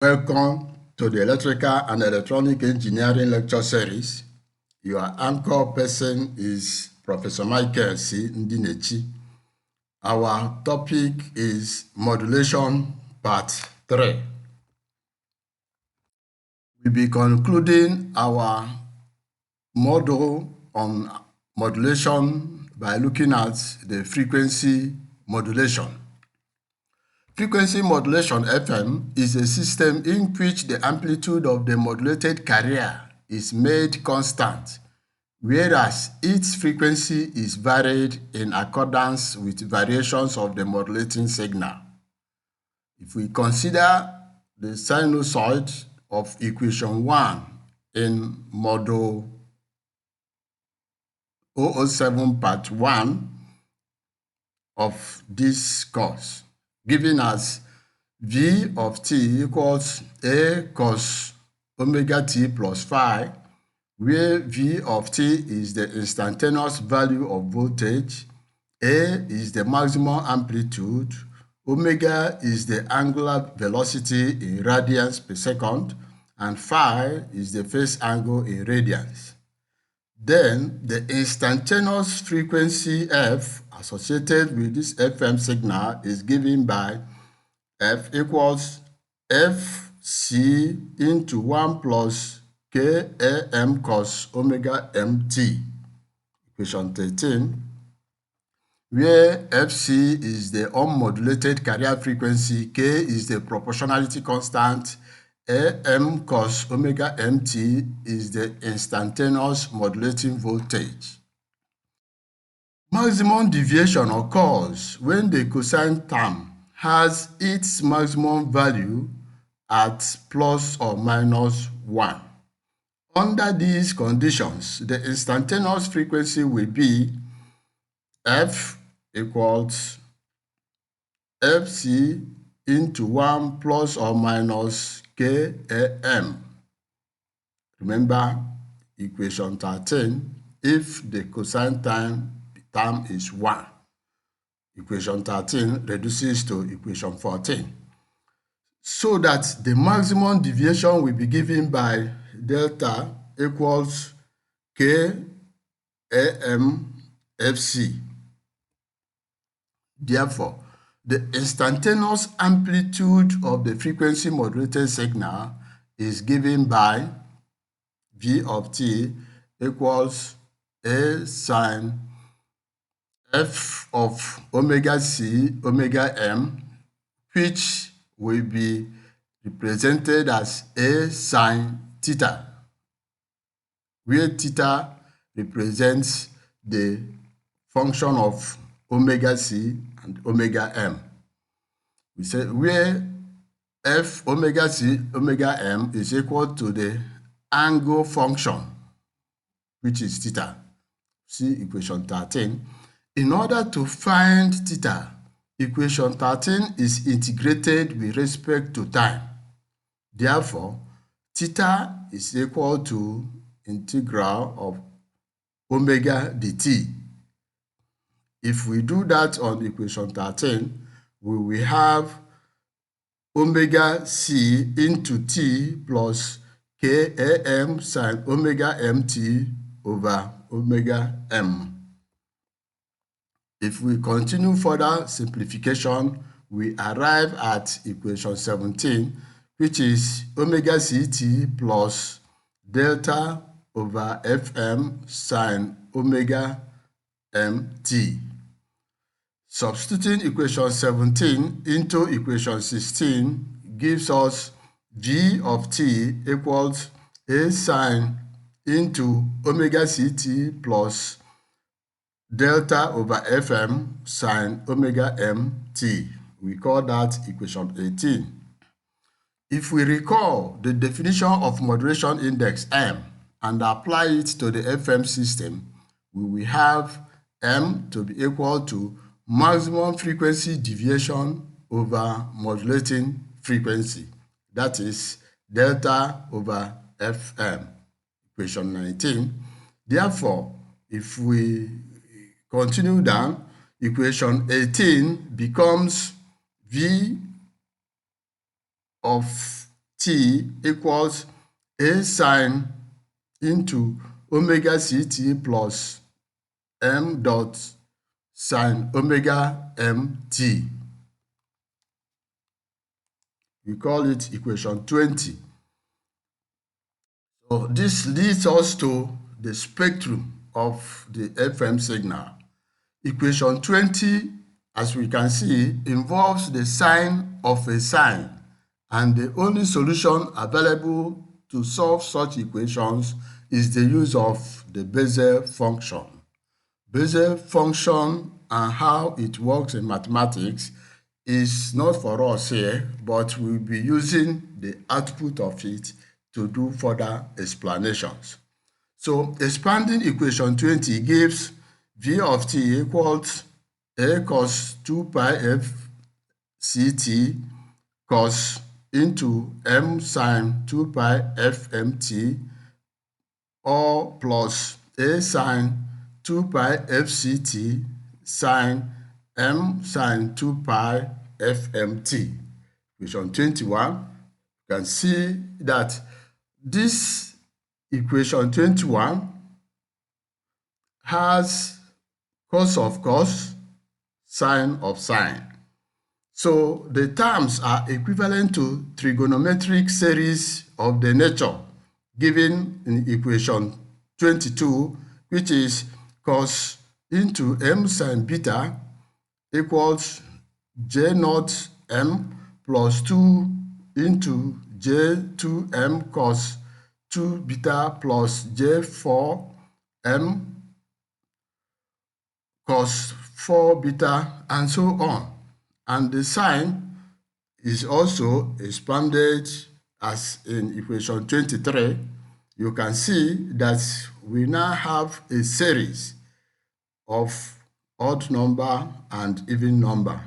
Welcome to the Electrical and Electronic Engineering Lecture Series. Your anchor person is Professor Michael C. Ndinechi. Our topic is Modulation Part 3. We'll be concluding our module on modulation by looking at the frequency modulation. Frequency modulation FM is a system in which the amplitude of the modulated carrier is made constant, whereas its frequency is varied in accordance with variations of the modulating signal. If we consider the sinusoid of equation 1 in module 007 part 1 of this course, giving us V of t equals A cos omega t plus phi, where V of t is the instantaneous value of voltage, A is the maximum amplitude, omega is the angular velocity in radians per second, and phi is the phase angle in radians. Then the instantaneous frequency f associated with this FM signal is given by f equals fc into 1 plus kam cos omega mt, equation 13, where fc is the unmodulated carrier frequency, k is the proportionality constant, am cos omega mt is the instantaneous modulating voltage. Maximum deviation occurs when the cosine term has its maximum value at plus or minus 1. Under these conditions, the instantaneous frequency will be f equals fc into 1 plus or minus kam. Remember equation 13, if the cosine term is 1. Equation 13 reduces to equation 14. So that the maximum deviation will be given by delta equals kam fc. Therefore, the instantaneous amplitude of the frequency modulated signal is given by V of t equals A sine f of omega c omega m, which will be represented as A sine theta, where theta represents the function of omega c and omega m. We say where f omega c omega m is equal to the angle function, which is theta. See equation 13. In order to find theta, equation 13 is integrated with respect to time. Therefore, theta is equal to integral of omega dt. If we do that on equation 13, we will have omega c into t plus kam sine omega mt over omega m. If we continue further simplification, we arrive at equation 17, which is omega ct plus delta over fm sine omega mt. Substituting equation 17 into equation 16 gives us v of t equals a sine into omega ct plus delta over fm sine omega mt. We call that equation 18. If we recall the definition of modulation index m and apply it to the FM system, we will have m to be equal to maximum frequency deviation over modulating frequency. That is delta over fm, equation 19. Therefore, if we continue down, equation 18 becomes v of t equals a sine into omega ct plus m dot sine omega mt. We call it equation 20. So this leads us to the spectrum of the FM signal. Equation 20, as we can see, involves the sign of a sine, and the only solution available to solve such equations is the use of the Bessel function. Bessel function and how it works in mathematics is not for us here, but we'll be using the output of it to do further explanations. So expanding equation 20 gives V of t equals a cos 2 pi f ct cos into m sine 2 pi f mt, or plus a sine 2 pi f ct sine m sine 2 pi f mt. Equation 21, you can see that this equation 21 has cos of cos, sine of sine. So the terms are equivalent to trigonometric series of the nature given in equation 22, which is cos into m sine beta equals j naught m plus 2 into j2m cos 2 beta plus j4 m cos 4 beta, and so on. And the sine is also expanded as in equation 23. You can see that we now have a series of odd number and even number.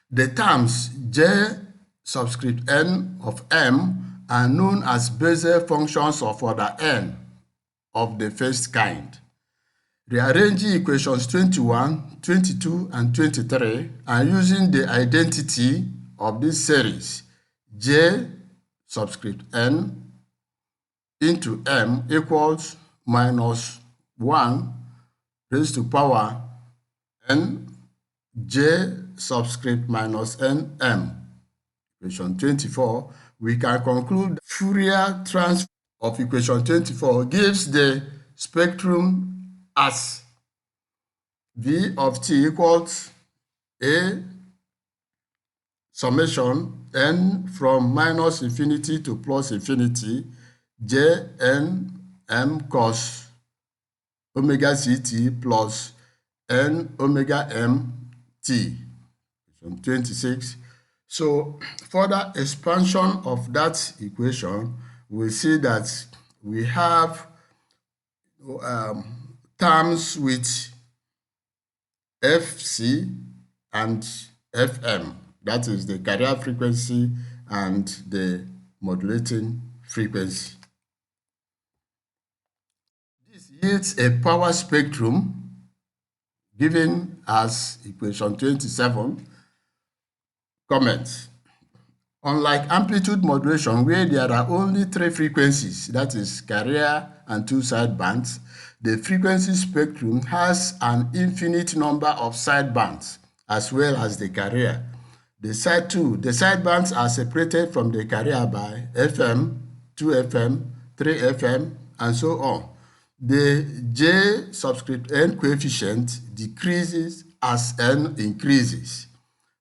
The terms j subscript n of m are known as Bessel functions of order n of the first kind. Rearranging equations 21, 22, and 23 and using the identity of this series j subscript n into m equals minus 1 raised to power n j subscript minus nm. Equation 24, we can conclude Fourier transform of equation 24 gives the spectrum as V of t equals a summation n from minus infinity to plus infinity j n m cos omega ct plus n omega m t. 26. So further expansion of that equation, we see that we have terms with Fc and Fm, that is the carrier frequency and the modulating frequency. This yields a power spectrum given as equation 27. Comments. Unlike amplitude modulation, where there are only 3 frequencies, that is carrier and 2 sidebands, the frequency spectrum has an infinite number of sidebands as well as the carrier. The sidebands are separated from the carrier by FM, 2FM, 3FM, and so on. The J subscript n coefficient decreases as n increases.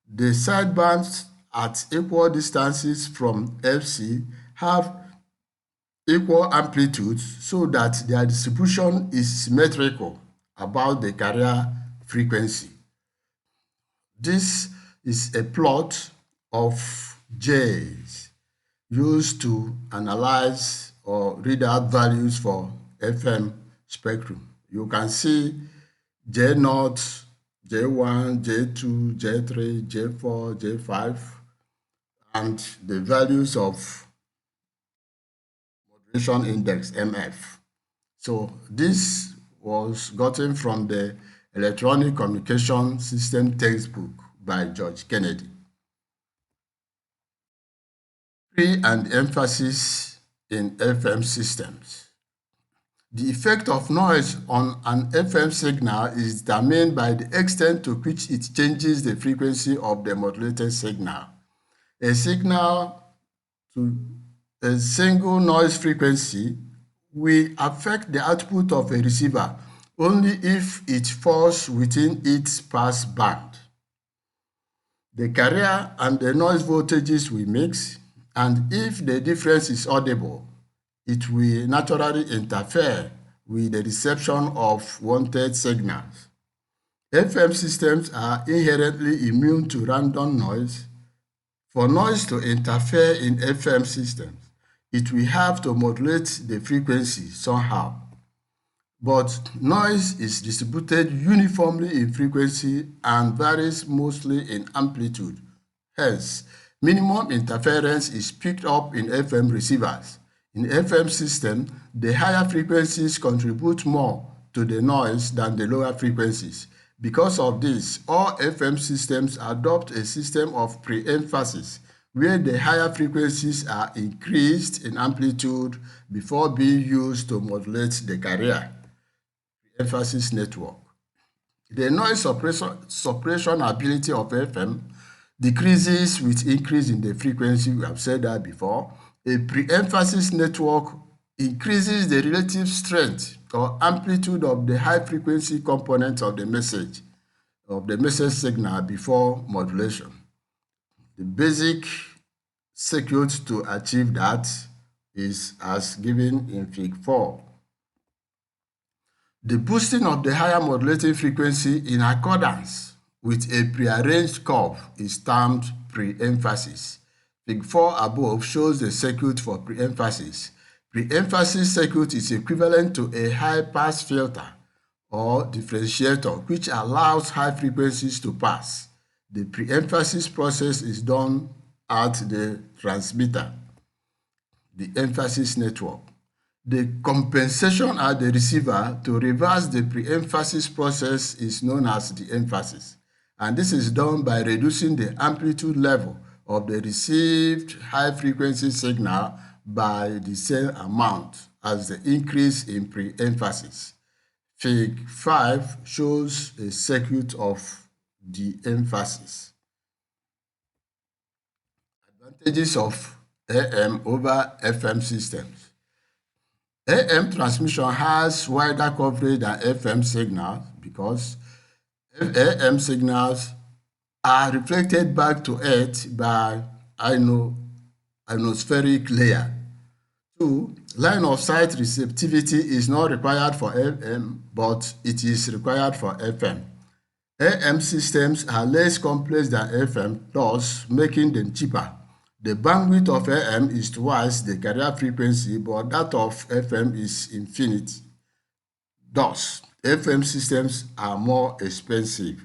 The sidebands at equal distances from Fc have equal amplitudes so that their distribution is symmetrical about the carrier frequency. This is a plot of J's used to analyze or read out values for FM spectrum. You can see J0, J1, J2, J3, J4, J5, and the values of modulation index MF. So this was gotten from the Electronic Communication System textbook by George Kennedy. Pre and emphasis in FM systems. The effect of noise on an FM signal is determined by the extent to which it changes the frequency of the modulated signal. A signal to a single noise frequency will affect the output of a receiver only if it falls within its pass band. The carrier and the noise voltages will mix, and if the difference is audible, it will naturally interfere with the reception of wanted signals. FM systems are inherently immune to random noise. For noise to interfere in FM systems, it will have to modulate the frequency somehow. But noise is distributed uniformly in frequency and varies mostly in amplitude. Hence, minimum interference is picked up in FM receivers. In FM system, the higher frequencies contribute more to the noise than the lower frequencies. Because of this, all FM systems adopt a system of pre-emphasis where the higher frequencies are increased in amplitude before being used to modulate the carrier. Emphasis network. The noise suppression ability of FM decreases with increase in the frequency. We have said that before. A pre-emphasis network increases the relative strength or amplitude of the high frequency component of the message signal before modulation. The basic circuit to achieve that is as given in Fig 4. The boosting of the higher modulating frequency in accordance with a prearranged curve is termed pre-emphasis. Fig 4 above shows the circuit for pre-emphasis. Pre-emphasis circuit is equivalent to a high-pass filter or differentiator which allows high frequencies to pass. The pre-emphasis process is done at the transmitter, the emphasis network. The compensation at the receiver to reverse the pre-emphasis process is known as the emphasis, and this is done by reducing the amplitude level of the received high-frequency signal by the same amount as the increase in pre-emphasis. Fig 5 shows a circuit of the emphasis. Advantages of AM over FM systems. AM transmission has wider coverage than FM signals because AM signals are reflected back to Earth by ionospheric layer. 2. Line of sight receptivity is not required for AM, but it is required for FM. AM systems are less complex than FM, thus making them cheaper. The bandwidth of AM is twice the carrier frequency, but that of FM is infinite. Thus, FM systems are more expensive.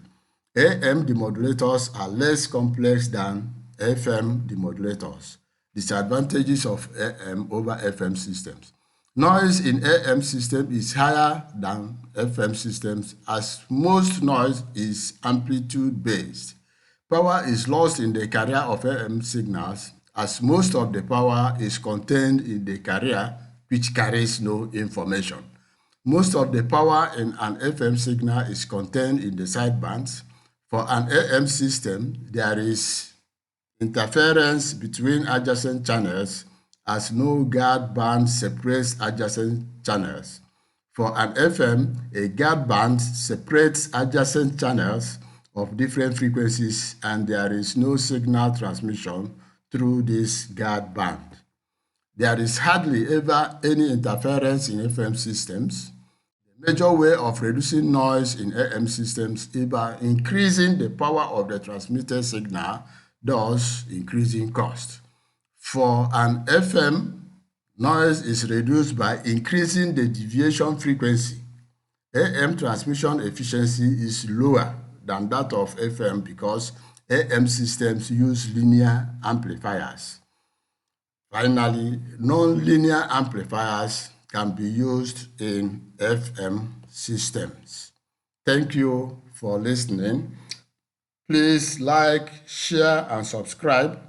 AM demodulators are less complex than FM demodulators. Disadvantages of AM over FM systems. Noise in AM system is higher than FM systems as most noise is amplitude-based. Power is lost in the carrier of AM signals as most of the power is contained in the carrier which carries no information. Most of the power in an FM signal is contained in the sidebands. For an AM system, there is interference between adjacent channels as no guard band separates adjacent channels. For an FM, a guard band separates adjacent channels of different frequencies and there is no signal transmission through this guard band. There is hardly ever any interference in FM systems. The major way of reducing noise in AM systems is by increasing the power of the transmitted signal, thus increasing cost. For an FM, noise is reduced by increasing the deviation frequency. AM transmission efficiency is lower than that of FM because AM systems use linear amplifiers. Finally, non-linear amplifiers can be used in FM systems. Thank you for listening. Please like, share, and subscribe.